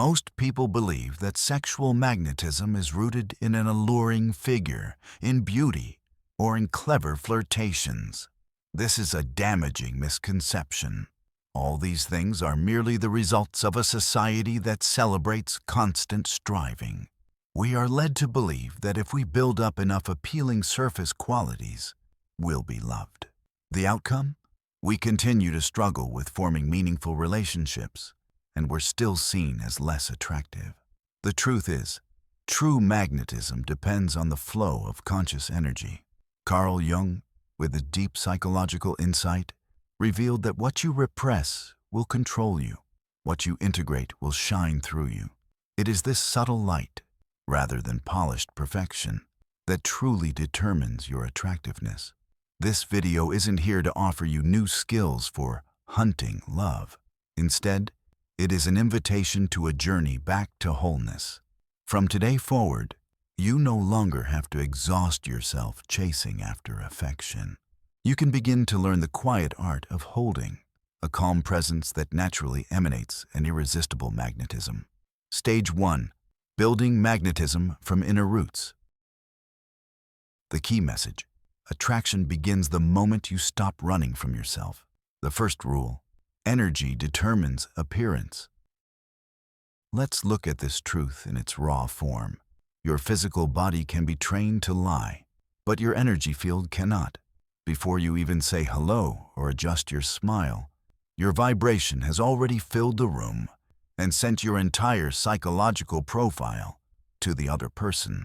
Most people believe that sexual magnetism is rooted in an alluring figure, in beauty, or in clever flirtations. This is a damaging misconception. All these things are merely the results of a society that celebrates constant striving. We are led to believe that if we build up enough appealing surface qualities, we'll be loved. The outcome? We continue to struggle with forming meaningful relationships, and we're still seen as less attractive. The truth is, true magnetism depends on the flow of conscious energy. Carl Jung, with a deep psychological insight, revealed that what you repress will control you. What you integrate will shine through you. It is this subtle light, rather than polished perfection, that truly determines your attractiveness. This video isn't here to offer you new skills for hunting love. Instead, it is an invitation to a journey back to wholeness. From today forward, you no longer have to exhaust yourself chasing after affection. You can begin to learn the quiet art of holding, a calm presence that naturally emanates an irresistible magnetism. Stage 1. Building magnetism from inner roots. The key message: attraction begins the moment you stop running from yourself. The first rule: energy determines appearance. Let's look at this truth in its raw form. Your physical body can be trained to lie, but your energy field cannot. Before you even say hello or adjust your smile, your vibration has already filled the room and sent your entire psychological profile to the other person.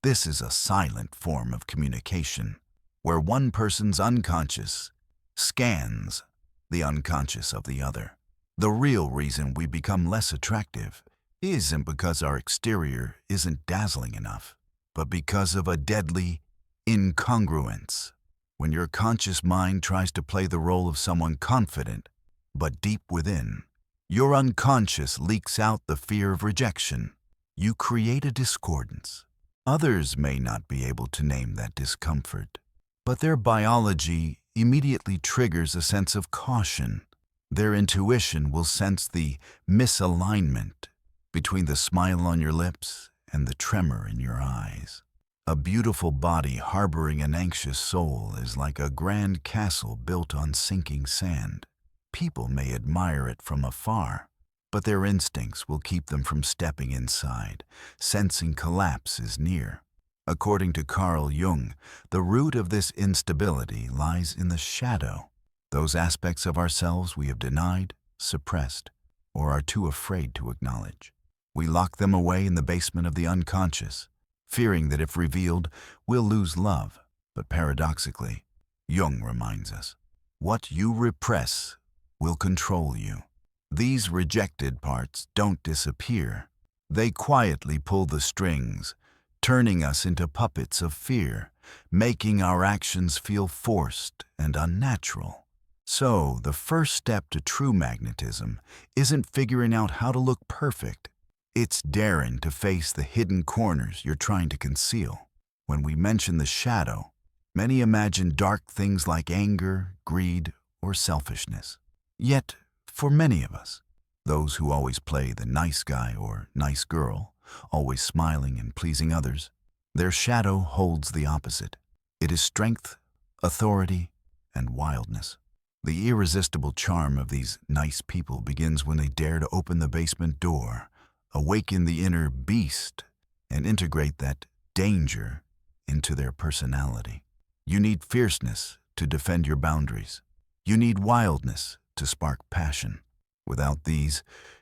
This is a silent form of communication, where one person's unconscious scans the unconscious of the other. The real reason we become less attractive isn't because our exterior isn't dazzling enough, but because of a deadly incongruence. When your conscious mind tries to play the role of someone confident, but deep within, your unconscious leaks out the fear of rejection. You create a discordance. Others may not be able to name that discomfort, but their biology immediately triggers a sense of caution. Their intuition will sense the misalignment between the smile on your lips and the tremor in your eyes. A beautiful body harboring an anxious soul is like a grand castle built on sinking sand. People may admire it from afar, but their instincts will keep them from stepping inside, sensing collapse is near. According to Carl Jung, the root of this instability lies in the shadow, those aspects of ourselves we have denied, suppressed, or are too afraid to acknowledge. We lock them away in the basement of the unconscious, fearing that if revealed, we'll lose love. But paradoxically, Jung reminds us, what you repress will control you. These rejected parts don't disappear. They quietly pull the strings, turning us into puppets of fear, making our actions feel forced and unnatural. So, the first step to true magnetism isn't figuring out how to look perfect. It's daring to face the hidden corners you're trying to conceal. When we mention the shadow, many imagine dark things like anger, greed, or selfishness. Yet, for many of us, those who always play the nice guy or nice girl, always smiling and pleasing others, their shadow holds the opposite. It is strength, authority, and wildness. The irresistible charm of these nice people begins when they dare to open the basement door, awaken the inner beast, and integrate that danger into their personality. You need fierceness to defend your boundaries. You need wildness to spark passion. Without these,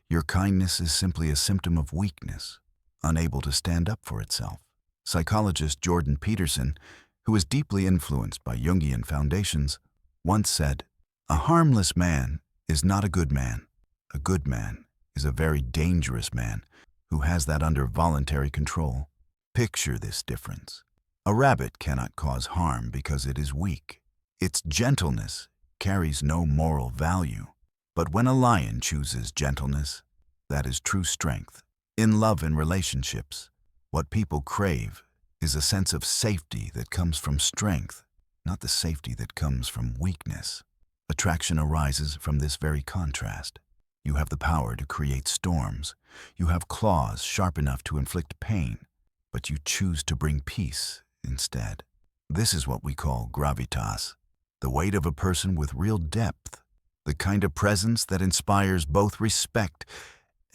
your kindness is simply a symptom of weakness, unable to stand up for itself. Psychologist Jordan Peterson, who is deeply influenced by Jungian foundations, once said, "A harmless man is not a good man. A good man is a very dangerous man who has that under voluntary control." Picture this difference. A rabbit cannot cause harm because it is weak. Its gentleness carries no moral value. But when a lion chooses gentleness, that is true strength. In love and relationships, what people crave is a sense of safety that comes from strength, not the safety that comes from weakness. Attraction arises from this very contrast. You have the power to create storms. You have claws sharp enough to inflict pain, but you choose to bring peace instead. This is what we call gravitas, the weight of a person with real depth, the kind of presence that inspires both respect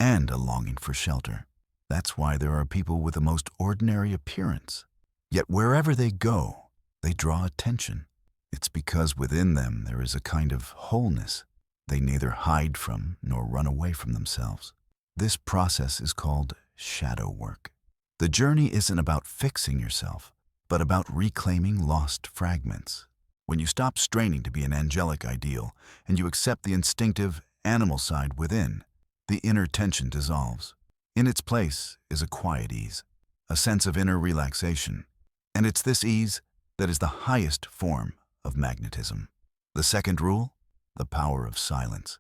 and a longing for shelter. That's why there are people with the most ordinary appearance. Yet wherever they go, they draw attention. It's because within them there is a kind of wholeness they neither hide from nor run away from themselves. This process is called shadow work. The journey isn't about fixing yourself, but about reclaiming lost fragments. When you stop straining to be an angelic ideal and you accept the instinctive animal side within, the inner tension dissolves. In its place is a quiet ease, a sense of inner relaxation. And it's this ease that is the highest form of magnetism. The second rule, the power of silence.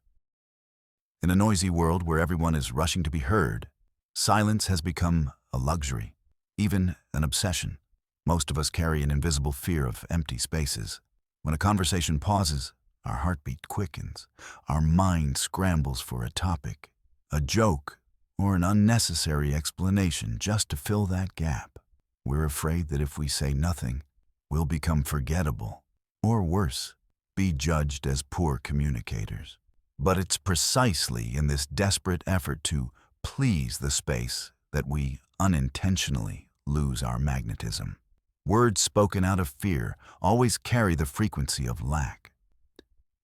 In a noisy world where everyone is rushing to be heard, silence has become a luxury, even an obsession. Most of us carry an invisible fear of empty spaces. When a conversation pauses, our heartbeat quickens, our mind scrambles for a topic, a joke, or an unnecessary explanation just to fill that gap. We're afraid that if we say nothing, we'll become forgettable, or worse, be judged as poor communicators. But it's precisely in this desperate effort to please the space that we unintentionally lose our magnetism. Words spoken out of fear always carry the frequency of lack.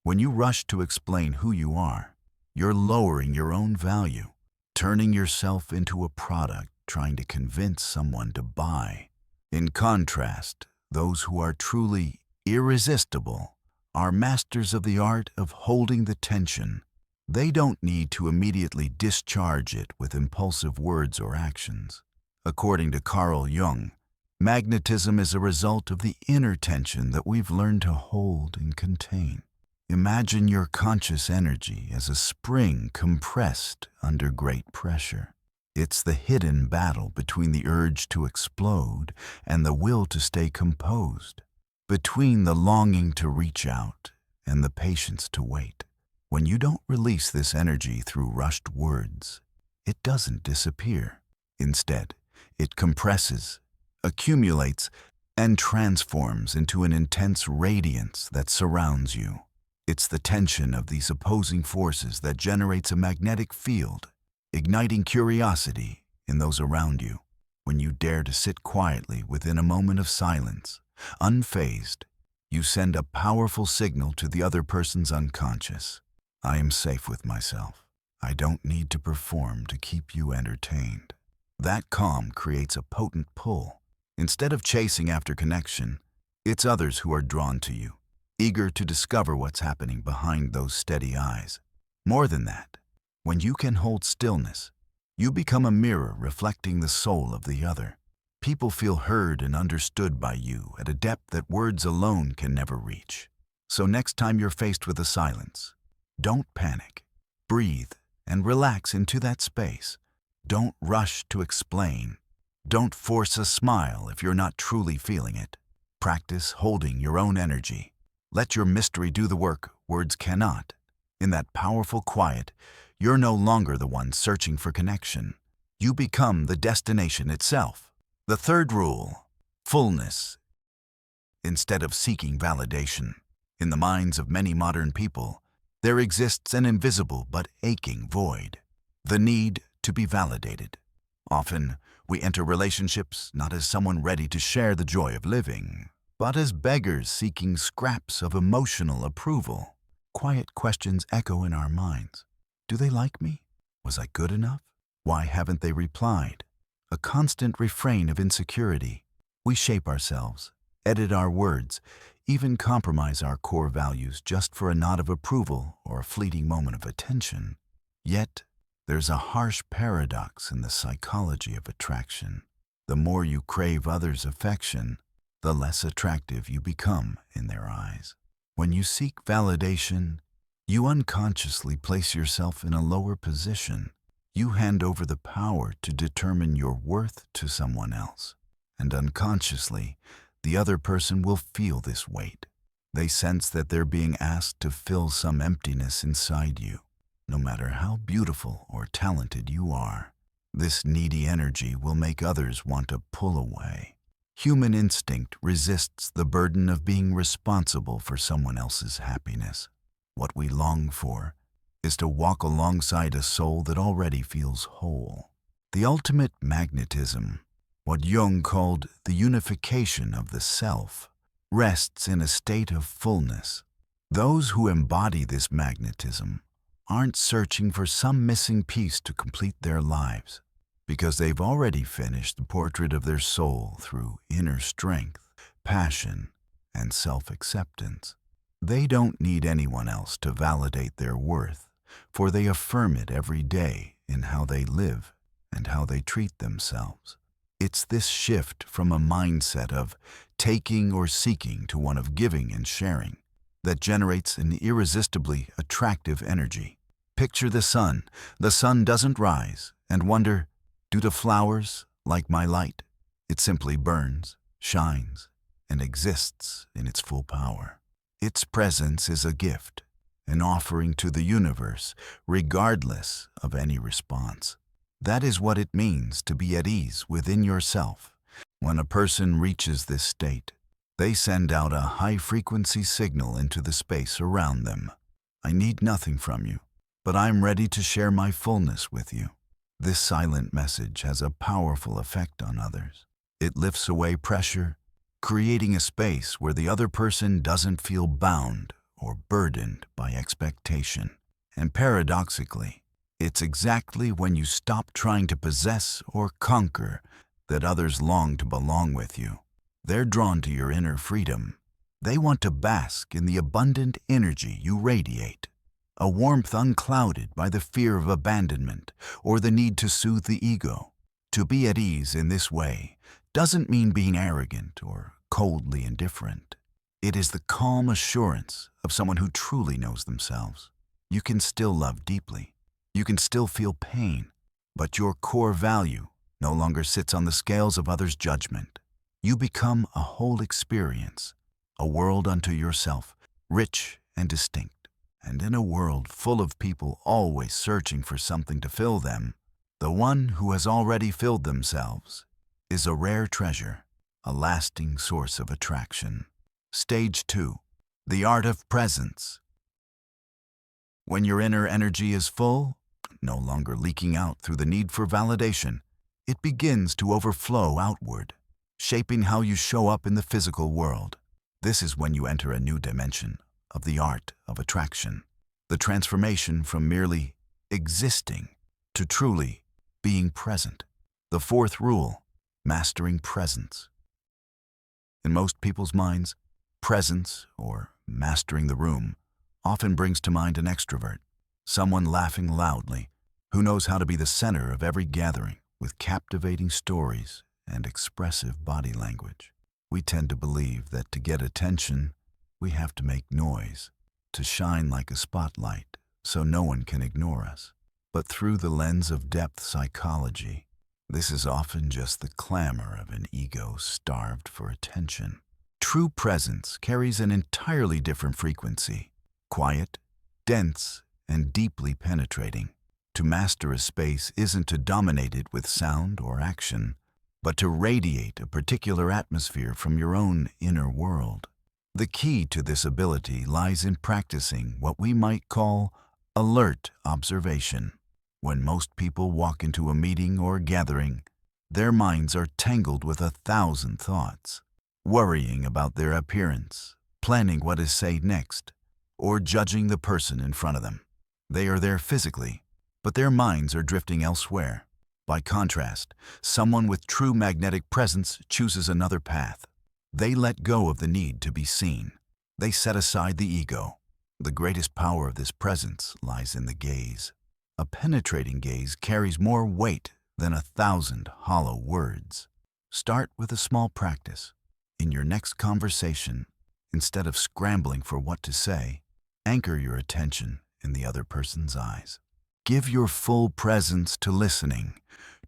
When you rush to explain who you are, you're lowering your own value, turning yourself into a product trying to convince someone to buy. In contrast, those who are truly irresistible are masters of the art of holding the tension. They don't need to immediately discharge it with impulsive words or actions. According to Jung, magnetism is a result of the inner tension that we've learned to hold and contain. Imagine your conscious energy as a spring compressed under great pressure. It's the hidden battle between the urge to explode and the will to stay composed, between the longing to reach out and the patience to wait. When you don't release this energy through rushed words, it doesn't disappear. Instead, it compresses, accumulates, and transforms into an intense radiance that surrounds you. It's the tension of these opposing forces that generates a magnetic field, igniting curiosity in those around you. When you dare to sit quietly within a moment of silence, unfazed, you send a powerful signal to the other person's unconscious. I am safe with myself. I don't need to perform to keep you entertained. That calm creates a potent pull. Instead of chasing after connection, it's others who are drawn to you, eager to discover what's happening behind those steady eyes. More than that, when you can hold stillness, you become a mirror reflecting the soul of the other. People feel heard and understood by you at a depth that words alone can never reach. So next time you're faced with a silence, don't panic. Breathe and relax into that space. Don't rush to explain. Don't force a smile if you're not truly feeling it. Practice holding your own energy. Let your mystery do the work words cannot. In that powerful quiet, you're no longer the one searching for connection. You become the destination itself. The third rule, fullness. Instead of seeking validation, in the minds of many modern people, there exists an invisible but aching void, the need to be validated. Often, we enter relationships not as someone ready to share the joy of living, but as beggars seeking scraps of emotional approval. Quiet questions echo in our minds. Do they like me? Was I good enough? Why haven't they replied? A constant refrain of insecurity. We shape ourselves, edit our words, even compromise our core values just for a nod of approval or a fleeting moment of attention. Yet, there's a harsh paradox in the psychology of attraction. The more you crave others' affection, the less attractive you become in their eyes. When you seek validation, you unconsciously place yourself in a lower position. You hand over the power to determine your worth to someone else. And unconsciously, the other person will feel this weight. They sense that they're being asked to fill some emptiness inside you. no matter how beautiful or talented you are. This needy energy will make others want to pull away. Human instinct resists the burden of being responsible for someone else's happiness. What we long for is to walk alongside a soul that already feels whole. The ultimate magnetism, what Jung called the unification of the self, rests in a state of fullness. Those who embody this magnetism aren't searching for some missing piece to complete their lives, because they've already finished the portrait of their soul through inner strength, passion, and self-acceptance. They don't need anyone else to validate their worth, for they affirm it every day in how they live and how they treat themselves. It's this shift from a mindset of taking or seeking to one of giving and sharing that generates an irresistibly attractive energy. Picture the sun. The sun doesn't rise, and wonder, do the flowers like my light? It simply burns, shines, and exists in its full power. Its presence is a gift, an offering to the universe, regardless of any response. That is what it means to be at ease within yourself. When a person reaches this state, they send out a high-frequency signal into the space around them. I need nothing from you, but I'm ready to share my fullness with you. This silent message has a powerful effect on others. It lifts away pressure, creating a space where the other person doesn't feel bound or burdened by expectation. And paradoxically, it's exactly when you stop trying to possess or conquer that others long to belong with you. They're drawn to your inner freedom. They want to bask in the abundant energy you radiate, a warmth unclouded by the fear of abandonment or the need to soothe the ego. To be at ease in this way doesn't mean being arrogant or coldly indifferent. It is the calm assurance of someone who truly knows themselves. You can still love deeply. You can still feel pain, but your core value no longer sits on the scales of others' judgment. You become a whole experience, a world unto yourself, rich and distinct. And in a world full of people always searching for something to fill them, the one who has already filled themselves is a rare treasure, a lasting source of attraction. Stage 2. The art of presence. When your inner energy is full, no longer leaking out through the need for validation, it begins to overflow outward, shaping how you show up in the physical world. This is when you enter a new dimension of the art of attraction, the transformation from merely existing to truly being present. The fourth rule, mastering presence. In most people's minds, presence, or mastering the room, often brings to mind an extrovert, someone laughing loudly, who knows how to be the center of every gathering with captivating stories and expressive body language. We tend to believe that to get attention, we have to make noise, to shine like a spotlight so no one can ignore us. But through the lens of depth psychology, this is often just the clamor of an ego starved for attention. True presence carries an entirely different frequency, quiet, dense, and deeply penetrating. To master a space isn't to dominate it with sound or action, but to radiate a particular atmosphere from your own inner world. The key to this ability lies in practicing what we might call alert observation. When most people walk into a meeting or gathering, their minds are tangled with 1,000 thoughts, worrying about their appearance, planning what to say next, or judging the person in front of them. They are there physically, but their minds are drifting elsewhere. By contrast, someone with true magnetic presence chooses another path. They let go of the need to be seen. They set aside the ego. The greatest power of this presence lies in the gaze. A penetrating gaze carries more weight than 1,000 hollow words. Start with a small practice. In your next conversation, instead of scrambling for what to say, anchor your attention in the other person's eyes. Give your full presence to listening,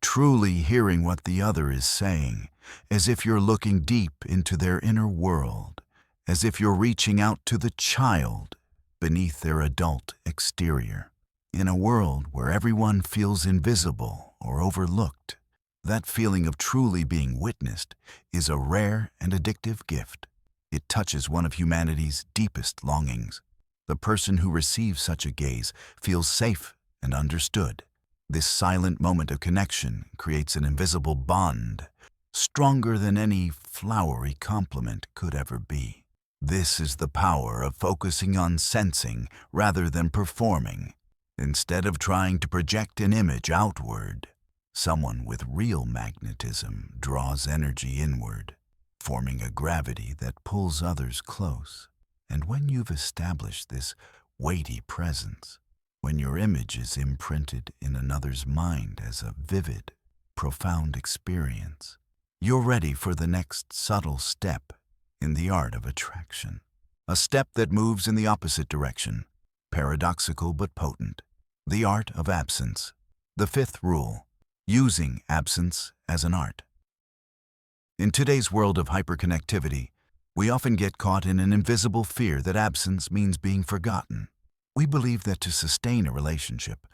truly hearing what the other is saying, as if you're looking deep into their inner world, as if you're reaching out to the child beneath their adult exterior. In a world where everyone feels invisible or overlooked, that feeling of truly being witnessed is a rare and addictive gift. It touches one of humanity's deepest longings. The person who receives such a gaze feels safe and understood. This silent moment of connection creates an invisible bond, stronger than any flowery compliment could ever be. This is the power of focusing on sensing rather than performing. Instead of trying to project an image outward, someone with real magnetism draws energy inward, forming a gravity that pulls others close. And when you've established this weighty presence, when your image is imprinted in another's mind as a vivid, profound experience, you're ready for the next subtle step in the art of attraction. A step that moves in the opposite direction, paradoxical but potent. The art of absence. The fifth rule, using absence as an art. In today's world of hyperconnectivity, we often get caught in an invisible fear that absence means being forgotten. We believe that to sustain a relationship,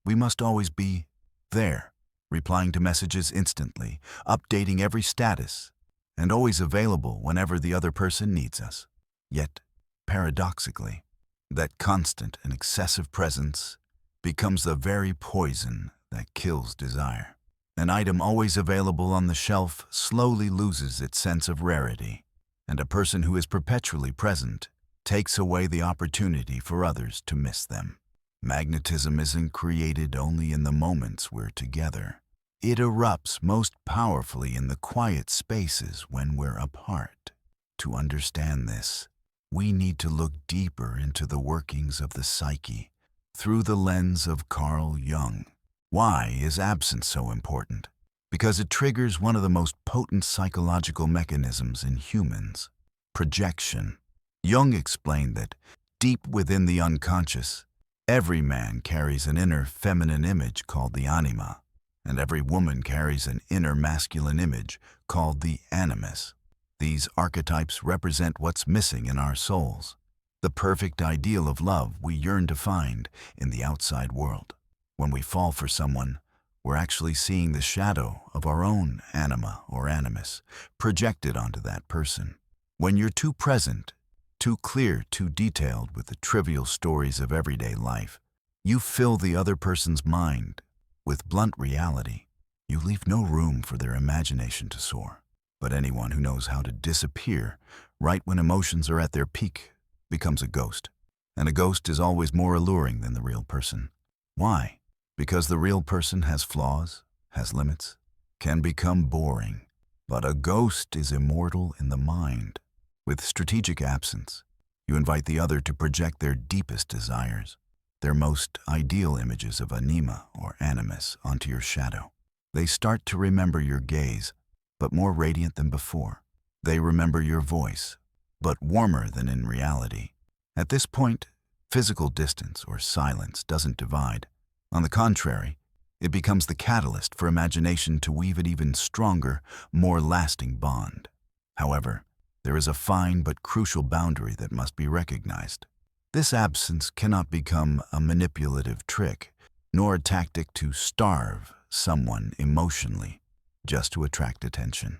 we must always be there, replying to messages instantly, updating every status, and always available whenever the other person needs us. Yet, paradoxically, that constant and excessive presence becomes the very poison that kills desire. An item always available on the shelf slowly loses its sense of rarity, and a person who is perpetually present takes away the opportunity for others to miss them. Magnetism isn't created only in the moments we're together. It erupts most powerfully in the quiet spaces when we're apart. To understand this, we need to look deeper into the workings of the psyche through the lens of Carl Jung. Why is absence so important? Because it triggers one of the most potent psychological mechanisms in humans, projection. Jung explained that deep within the unconscious, every man carries an inner feminine image called the anima, and every woman carries an inner masculine image called the animus. These archetypes represent what's missing in our souls, the perfect ideal of love we yearn to find in the outside world. When we fall for someone, we're actually seeing the shadow of our own anima or animus projected onto that person. When you're too present, too clear, too detailed with the trivial stories of everyday life, you fill the other person's mind with blunt reality. You leave no room for their imagination to soar. But anyone who knows how to disappear right when emotions are at their peak becomes a ghost. And a ghost is always more alluring than the real person. Why? Because the real person has flaws, has limits, can become boring. But a ghost is immortal in the mind. With strategic absence, you invite the other to project their deepest desires, their most ideal images of anima or animus onto your shadow. They start to remember your gaze, but more radiant than before. They remember your voice, but warmer than in reality. At this point, physical distance or silence doesn't divide. On the contrary, it becomes the catalyst for imagination to weave an even stronger, more lasting bond. However, there is a fine but crucial boundary that must be recognized. This absence cannot become a manipulative trick, nor a tactic to starve someone emotionally just to attract attention.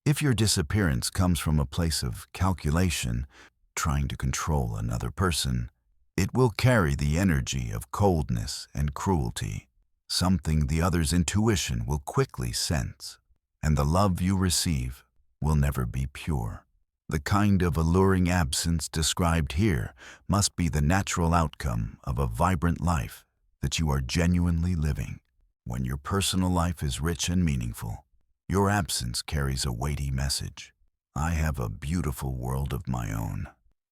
If your disappearance comes from a place of calculation, trying to control another person, it will carry the energy of coldness and cruelty, something the other's intuition will quickly sense, and the love you receive will never be pure. The kind of alluring absence described here must be the natural outcome of a vibrant life that you are genuinely living. When your personal life is rich and meaningful, your absence carries a weighty message. I have a beautiful world of my own,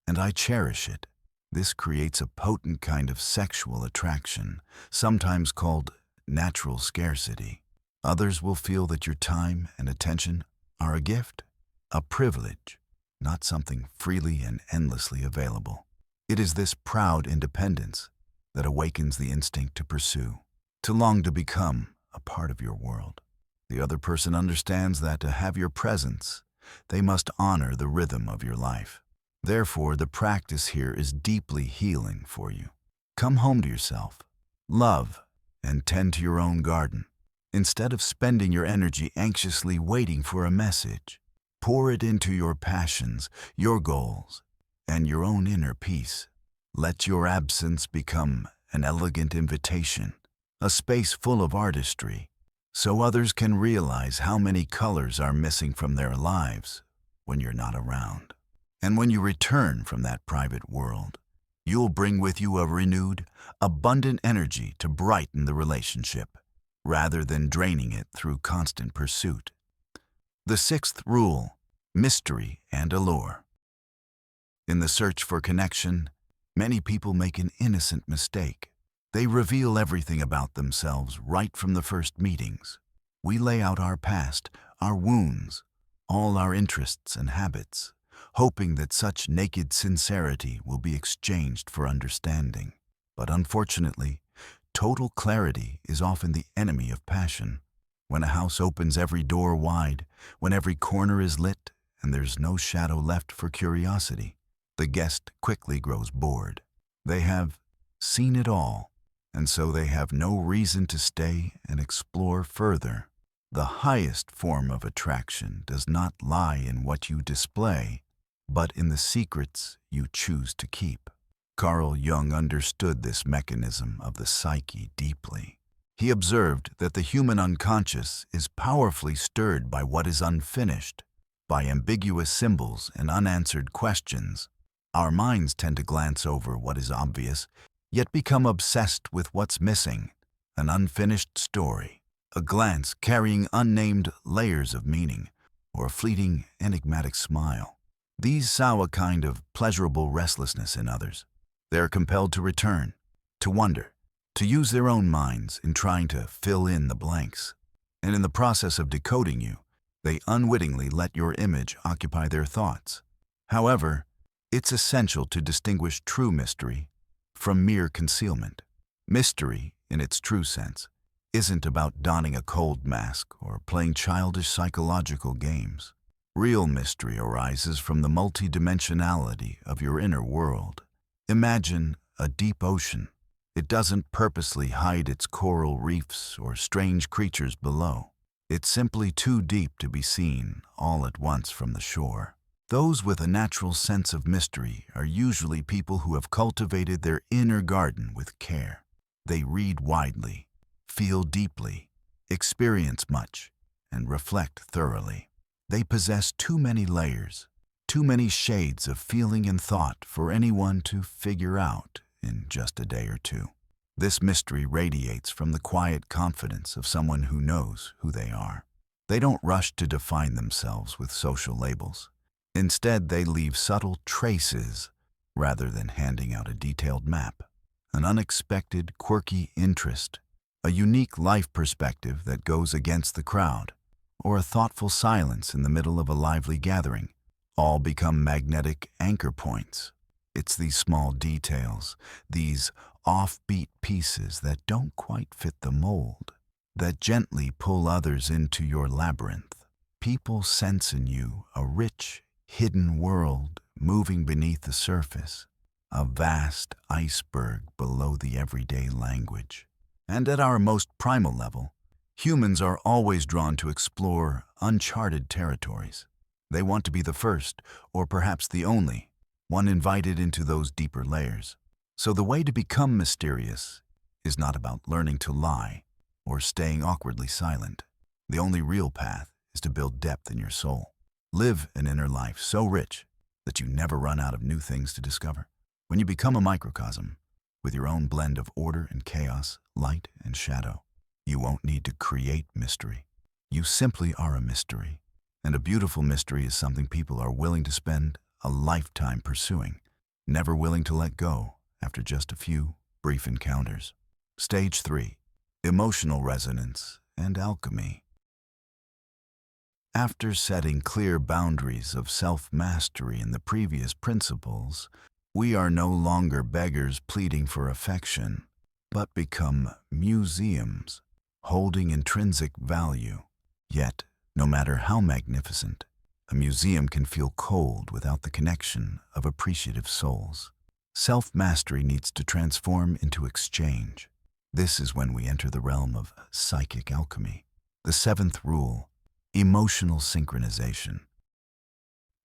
and I cherish it. This creates a potent kind of sexual attraction, sometimes called natural scarcity. Others will feel that your time and attention are a gift, a privilege, not something freely and endlessly available. It is this proud independence that awakens the instinct to pursue, to long to become a part of your world. The other person understands that to have your presence, they must honor the rhythm of your life. Therefore, the practice here is deeply healing for you. Come home to yourself. Love and tend to your own garden. Instead of spending your energy anxiously waiting for a message, pour it into your passions, your goals, and your own inner peace. Let your absence become an elegant invitation, a space full of artistry, so others can realize how many colors are missing from their lives when you're not around. And when you return from that private world, you'll bring with you a renewed, abundant energy to brighten the relationship, rather than draining it through constant pursuit. The sixth rule: mystery and allure. In the search for connection, many people make an innocent mistake. They reveal everything about themselves right from the first meetings. We lay out our past, our wounds, all our interests and habits, hoping that such naked sincerity will be exchanged for understanding. But unfortunately, total clarity is often the enemy of passion. When a house opens every door wide, when every corner is lit, and there's no shadow left for curiosity, the guest quickly grows bored. They have seen it all, and so they have no reason to stay and explore further. The highest form of attraction does not lie in what you display, but in the secrets you choose to keep. Carl Jung understood this mechanism of the psyche deeply. He observed that the human unconscious is powerfully stirred by what is unfinished, by ambiguous symbols and unanswered questions. Our minds tend to glance over what is obvious, yet become obsessed with what's missing, an unfinished story, a glance carrying unnamed layers of meaning, or a fleeting, enigmatic smile. These sow a kind of pleasurable restlessness in others. They are compelled to return, to wonder, to use their own minds in trying to fill in the blanks. And in the process of decoding you, they unwittingly let your image occupy their thoughts. However, it's essential to distinguish true mystery from mere concealment. Mystery, in its true sense, isn't about donning a cold mask or playing childish psychological games. Real mystery arises from the multidimensionality of your inner world. Imagine a deep ocean. It doesn't purposely hide its coral reefs or strange creatures below. It's simply too deep to be seen all at once from the shore. Those with a natural sense of mystery are usually people who have cultivated their inner garden with care. They read widely, feel deeply, experience much, and reflect thoroughly. They possess too many layers, too many shades of feeling and thought for anyone to figure out in just a day or two. This mystery radiates from the quiet confidence of someone who knows who they are. They don't rush to define themselves with social labels. Instead, they leave subtle traces rather than handing out a detailed map. An unexpected, quirky interest, a unique life perspective that goes against the crowd, or a thoughtful silence in the middle of a lively gathering, all become magnetic anchor points. It's these small details, these offbeat pieces that don't quite fit the mold, that gently pull others into your labyrinth. People sense in you a rich, hidden world moving beneath the surface, a vast iceberg below the everyday language. And at our most primal level, humans are always drawn to explore uncharted territories. They want to be the first, or perhaps the only, one invited into those deeper layers. So the way to become mysterious is not about learning to lie or staying awkwardly silent. The only real path is to build depth in your soul. Live an inner life so rich that you never run out of new things to discover. When you become a microcosm, with your own blend of order and chaos, light and shadow, you won't need to create mystery. You simply are a mystery. And a beautiful mystery is something people are willing to spend a lifetime pursuing, never willing to let go after just a few brief encounters. Stage 3. Emotional resonance and alchemy. After setting clear boundaries of self-mastery in the previous principles, we are no longer beggars pleading for affection, but become museums holding intrinsic value. Yet, no matter how magnificent, a museum can feel cold without the connection of appreciative souls. Self-mastery needs to transform into exchange. This is when we enter the realm of psychic alchemy. The seventh rule, emotional synchronization.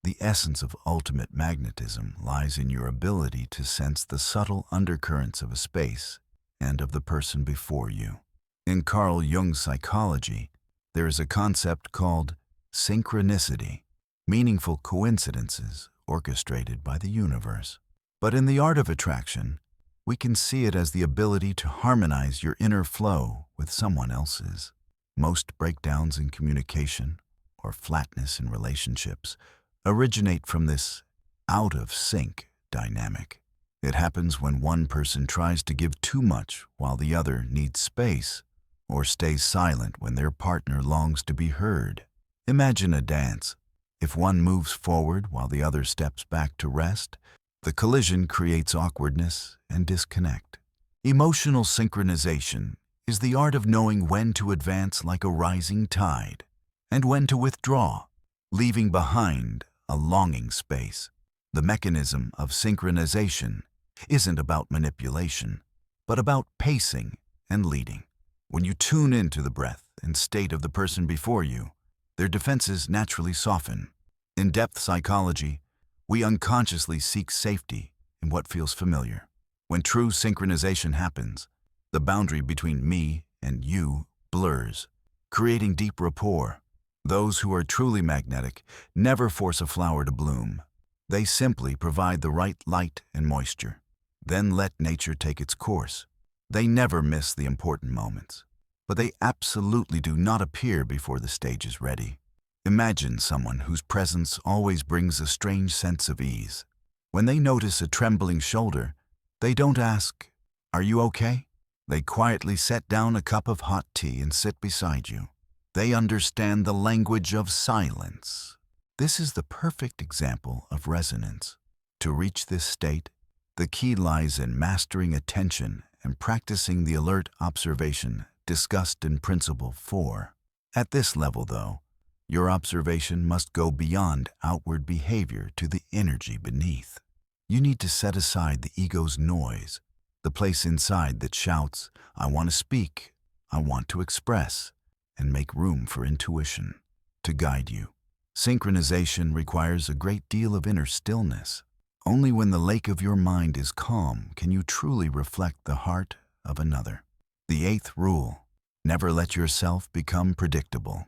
The essence of ultimate magnetism lies in your ability to sense the subtle undercurrents of a space and of the person before you. In Carl Jung's psychology, there is a concept called synchronicity, meaningful coincidences orchestrated by the universe. But in the art of attraction, we can see it as the ability to harmonize your inner flow with someone else's. Most breakdowns in communication or flatness in relationships originate from this out-of-sync dynamic. It happens when one person tries to give too much while the other needs space, or stays silent when their partner longs to be heard. Imagine a dance. If one moves forward while the other steps back to rest, the collision creates awkwardness and disconnect. Emotional synchronization is the art of knowing when to advance like a rising tide and when to withdraw, leaving behind a longing space. The mechanism of synchronization isn't about manipulation, but about pacing and leading. When you tune into the breath and state of the person before you, their defenses naturally soften. In depth psychology, we unconsciously seek safety in what feels familiar. When true synchronization happens, the boundary between me and you blurs, creating deep rapport. Those who are truly magnetic never force a flower to bloom. They simply provide the right light and moisture, then let nature take its course. They never miss the important moments, but they absolutely do not appear before the stage is ready. Imagine someone whose presence always brings a strange sense of ease. When they notice a trembling shoulder, they don't ask, "Are you okay?" They quietly set down a cup of hot tea and sit beside you. They understand the language of silence. This is the perfect example of resonance. To reach this state, the key lies in mastering attention and practicing the alert observation discussed in Principle 4. At this level, though, your observation must go beyond outward behavior to the energy beneath. You need to set aside the ego's noise, the place inside that shouts, "I want to speak, I want to express," and make room for intuition to guide you. Synchronization requires a great deal of inner stillness. Only when the lake of your mind is calm can you truly reflect the heart of another. The eighth rule, never let yourself become predictable.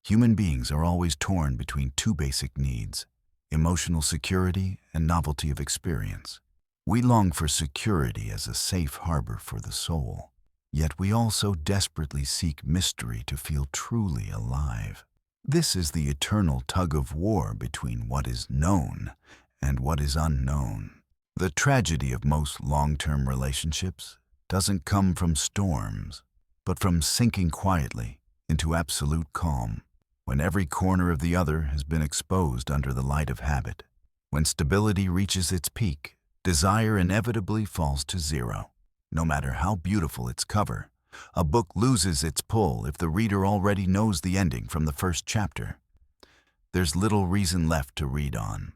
Human beings are always torn between two basic needs, emotional security and novelty of experience. We long for security as a safe harbor for the soul, yet we also desperately seek mystery to feel truly alive. This is the eternal tug-of-war between what is known and what is unknown. The tragedy of most long-term relationships doesn't come from storms, but from sinking quietly into absolute calm, when every corner of the other has been exposed under the light of habit. When stability reaches its peak, desire inevitably falls to zero. No matter how beautiful its cover, a book loses its pull if the reader already knows the ending from the first chapter. There's little reason left to read on.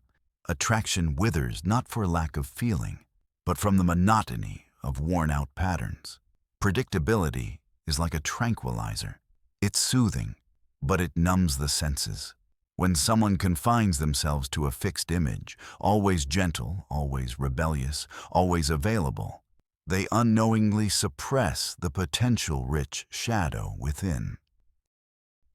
Attraction withers not for lack of feeling, but from the monotony of worn-out patterns. Predictability is like a tranquilizer. It's soothing, but it numbs the senses. When someone confines themselves to a fixed image, always gentle, always rebellious, always available, they unknowingly suppress the potential rich shadow within.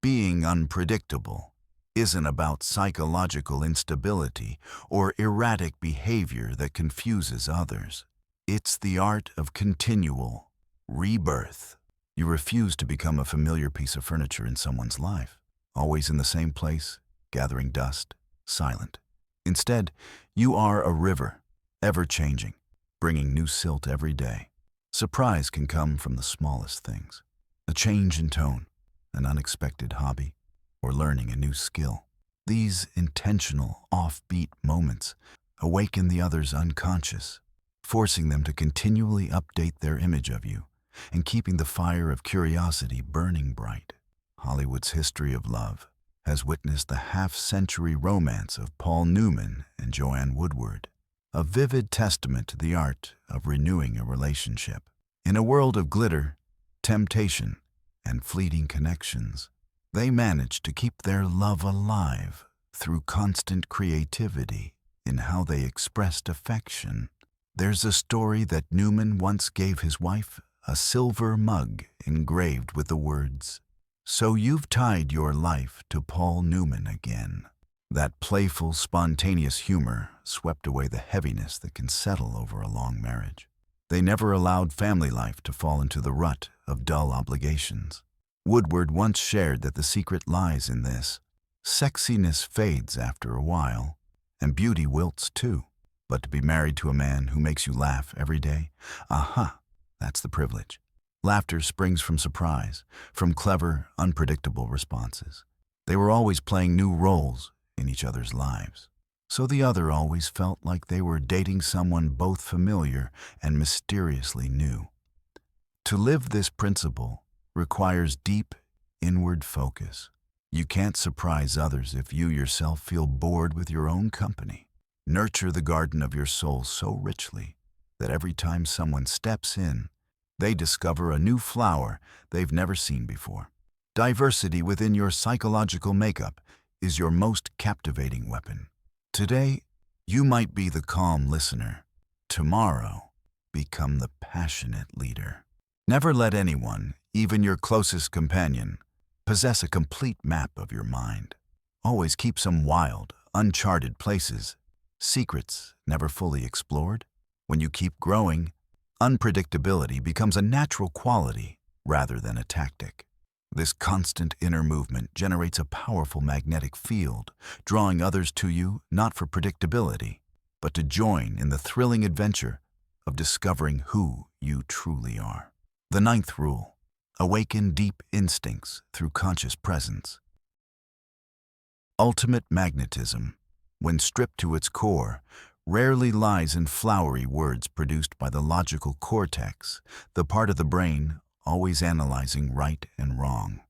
Being unpredictable isn't about psychological instability or erratic behavior that confuses others. It's the art of continual rebirth. You refuse to become a familiar piece of furniture in someone's life, always in the same place, gathering dust, silent. Instead, you are a river, ever-changing, bringing new silt every day. Surprise can come from the smallest things. A change in tone, an unexpected hobby, or learning a new skill. These intentional, offbeat moments awaken the other's unconscious, forcing them to continually update their image of you and keeping the fire of curiosity burning bright. Hollywood's history of love has witnessed the half-century romance of Paul Newman and Joanne Woodward. a vivid testament to the art of renewing a relationship. In a world of glitter, temptation, and fleeting connections, they manage to keep their love alive through constant creativity in how they expressed affection. There's a story that Newman once gave his wife a silver mug engraved with the words, "So you've tied your life to Paul Newman again." That playful, spontaneous humor swept away the heaviness that can settle over a long marriage. They never allowed family life to fall into the rut of dull obligations. Woodward once shared that the secret lies in this: sexiness fades after a while, and beauty wilts too. But to be married to a man who makes you laugh every day, that's the privilege. Laughter springs from surprise, from clever, unpredictable responses. They were always playing new roles in each other's lives, so the other always felt like they were dating someone both familiar and mysteriously new. To live this principle requires deep, inward focus. You can't surprise others if you yourself feel bored with your own company. Nurture the garden of your soul so richly that every time someone steps in, they discover a new flower they've never seen before. Diversity within your psychological makeup is your most captivating weapon. Today, you might be the calm listener. Tomorrow, become the passionate leader. Never let anyone, even your closest companion, possess a complete map of your mind. Always keep some wild, uncharted places, secrets never fully explored. When you keep growing, unpredictability becomes a natural quality rather than a tactic. This constant inner movement generates a powerful magnetic field, drawing others to you not for predictability, but to join in the thrilling adventure of discovering who you truly are. The 9th rule: awaken deep instincts through conscious presence. Ultimate magnetism, when stripped to its core, rarely lies in flowery words produced by the logical cortex, the part of the brain always analyzing right and wrong,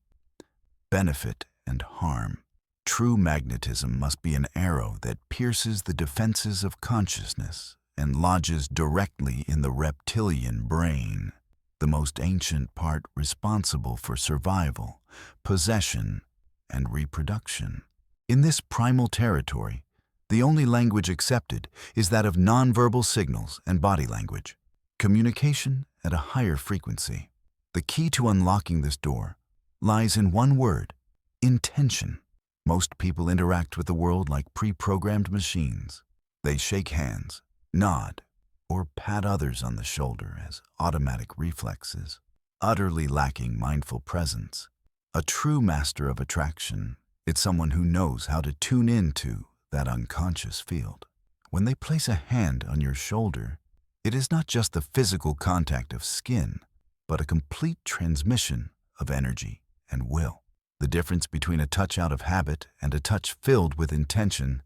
benefit and harm. True magnetism must be an arrow that pierces the defenses of consciousness and lodges directly in the reptilian brain, the most ancient part responsible for survival, possession, and reproduction. In this primal territory, the only language accepted is that of nonverbal signals and body language, communication at a higher frequency. The key to unlocking this door lies in one word: intention. Most people interact with the world like pre-programmed machines. They shake hands, nod, or pat others on the shoulder as automatic reflexes, utterly lacking mindful presence. A true master of attraction is someone who knows how to tune into that unconscious field. When they place a hand on your shoulder, it is not just the physical contact of skin, but a complete transmission of energy and will. The difference between a touch out of habit and a touch filled with intention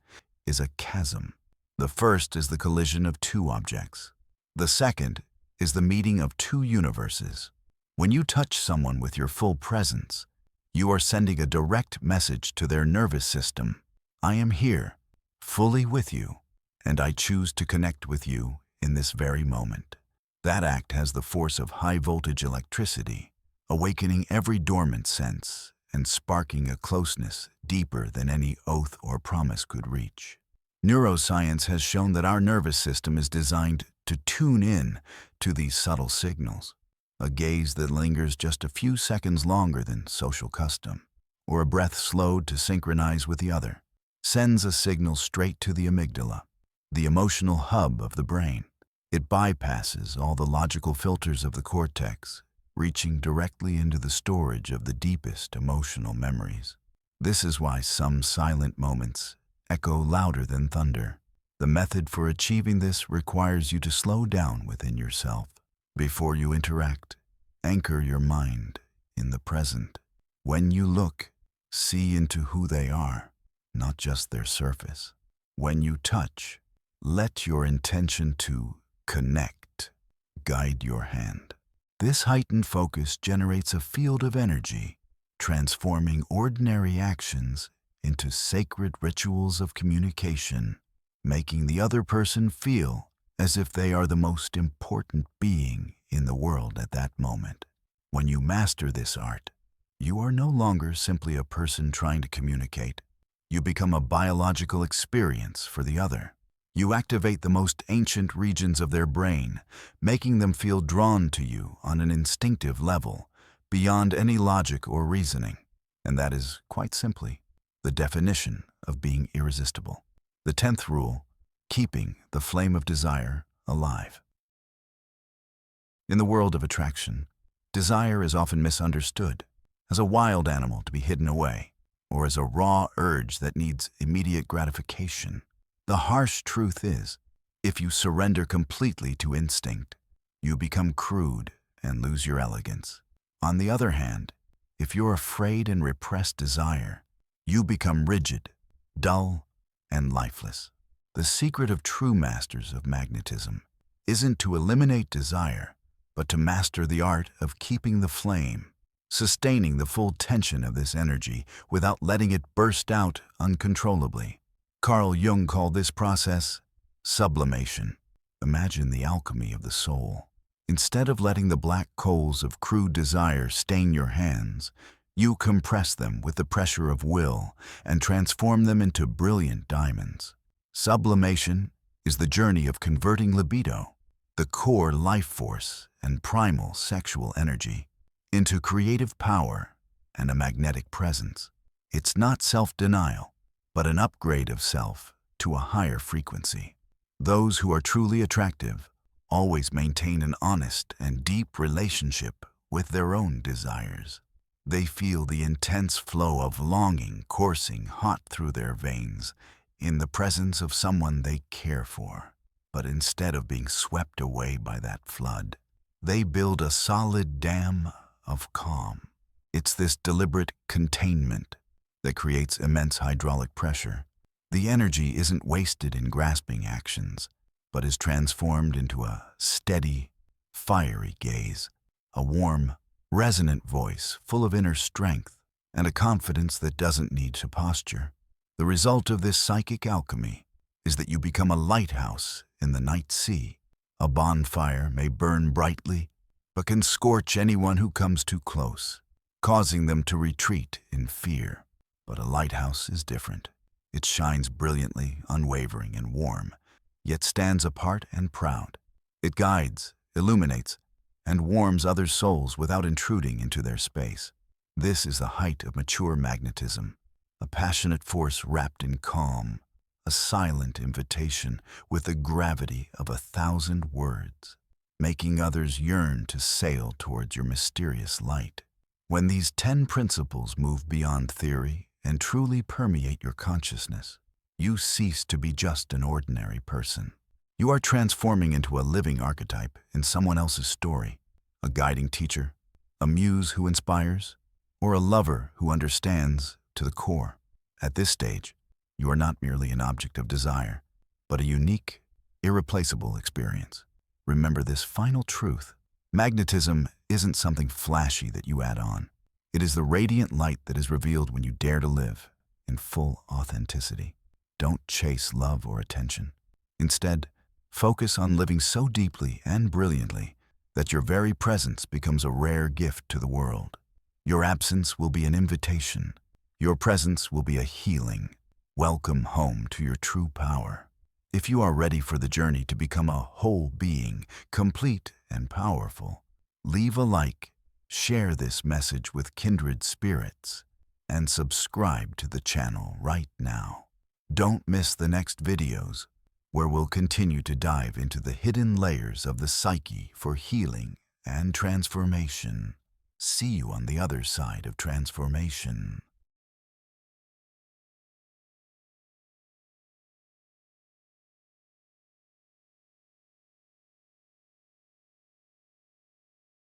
is a chasm. The first is the collision of two objects. The second is the meeting of two universes. When you touch someone with your full presence, you are sending a direct message to their nervous system. I am here, fully with you, and I choose to connect with you in this very moment. That act has the force of high-voltage electricity, awakening every dormant sense and sparking a closeness deeper than any oath or promise could reach. Neuroscience has shown that our nervous system is designed to tune in to these subtle signals. A gaze that lingers just a few seconds longer than social custom, or a breath slowed to synchronize with the other, sends a signal straight to the amygdala, the emotional hub of the brain. It bypasses all the logical filters of the cortex, reaching directly into the storage of the deepest emotional memories. This is why some silent moments echo louder than thunder. The method for achieving this requires you to slow down within yourself. Before you interact, anchor your mind in the present. When you look, see into who they are, not just their surface. When you touch, let your intention to connect guide your hand. This heightened focus generates a field of energy, transforming ordinary actions into sacred rituals of communication. making the other person feel as if they are the most important being in the world at that moment. When you master this art, you are no longer simply a person trying to communicate. You become a biological experience for the other. You activate the most ancient regions of their brain, making them feel drawn to you on an instinctive level, beyond any logic or reasoning. And that is, quite simply, the definition of being irresistible. The 10th rule, keeping the flame of desire alive. In the world of attraction, desire is often misunderstood as a wild animal to be hidden away, or as a raw urge that needs immediate gratification. The harsh truth is, if you surrender completely to instinct, you become crude and lose your elegance. On the other hand, if you're afraid and repress desire, you become rigid, dull, and lifeless. The secret of true masters of magnetism isn't to eliminate desire, but to master the art of keeping the flame, sustaining the full tension of this energy without letting it burst out uncontrollably. Carl Jung called this process sublimation. Imagine the alchemy of the soul. Instead of letting the black coals of crude desire stain your hands, you compress them with the pressure of will and transform them into brilliant diamonds. Sublimation is the journey of converting libido, the core life force and primal sexual energy, into creative power and a magnetic presence. It's not self-denial, but an upgrade of self to a higher frequency. Those who are truly attractive always maintain an honest and deep relationship with their own desires. They feel the intense flow of longing coursing hot through their veins in the presence of someone they care for. But instead of being swept away by that flood, they build a solid dam of calm. It's this deliberate containment that creates immense hydraulic pressure. The energy isn't wasted in grasping actions, but is transformed into a steady, fiery gaze, a warm, resonant voice full of inner strength, and a confidence that doesn't need to posture. The result of this psychic alchemy is that you become a lighthouse in the night sea. A bonfire may burn brightly, but can scorch anyone who comes too close, causing them to retreat in fear. But a lighthouse is different. It shines brilliantly, unwavering, and warm, yet stands apart and proud. It guides, illuminates, and warms other souls without intruding into their space. This is the height of mature magnetism, a passionate force wrapped in calm, a silent invitation with the gravity of 1,000 words, making others yearn to sail towards your mysterious light. When these 10 principles move beyond theory and truly permeate your consciousness, you cease to be just an ordinary person. You are transforming into a living archetype in someone else's story, a guiding teacher, a muse who inspires, or a lover who understands to the core. At this stage, you are not merely an object of desire, but a unique, irreplaceable experience. Remember this final truth. Magnetism isn't something flashy that you add on. It is the radiant light that is revealed when you dare to live in full authenticity. Don't chase love or attention. Instead, focus on living so deeply and brilliantly that your very presence becomes a rare gift to the world. Your absence will be an invitation. Your presence will be a healing. Welcome home to your true power. If you are ready for the journey to become a whole being, complete and powerful, leave a like, share this message with kindred spirits, and subscribe to the channel right now. Don't miss the next videos, where we'll continue to dive into the hidden layers of the psyche for healing and transformation. See you on the other side of transformation.